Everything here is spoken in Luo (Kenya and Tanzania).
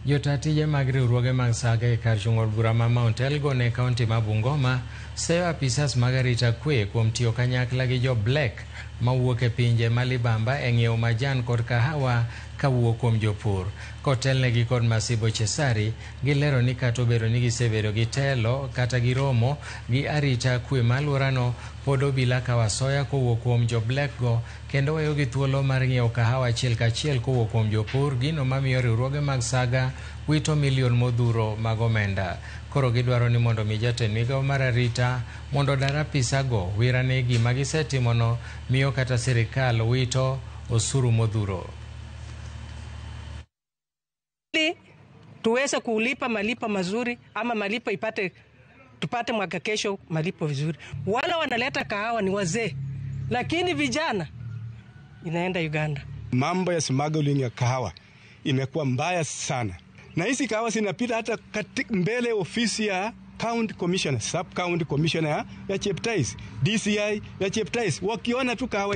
Jotatije mag riwruoge mag Saga e kar chung'ol bura ma Mount Elgon ne kaunti ma Bungoma seyo apisas mag arita kwe kuom tiyo kanyakla gi jo Black mawuok e pinje malibamba e ng'iewo majan kod kahawa kawuok kuom jopur. Kotelnegi kod Masibo Chesari, gilero ni kata obedo ni gisebedo gi telo kata giromo gi arita kwe ma alworano, pod obila kawo asoya kowuok kuom jo Black go kendo weyo gi thuolo mar ng'iewo kahawa achiel kachiel kowuok kuom jopur, gino mamiyo riwruoge mag Saga wito milion modhuro mag omenda. Koro gidwaro ni mondo mi jatend migawo mar arita mondo dar apisago wirane gima gisetimono miyo kata sirikal wito osuru modhuro. Tuweze kulipa malipo mazuri ama malipo tupate mwaka kesho malipo vizuri. Wale wanaleta kahawa ni wazee, lakini vijana inaenda Uganda. Mambo ya smuggling ya kahawa imekuwa mbaya sana. Na hizi kahawa zinapita hata mbele ofisi ya county commissioner, sub county commissioner ya Cheptais, DCI ya Cheptais, wakiona tu kahawa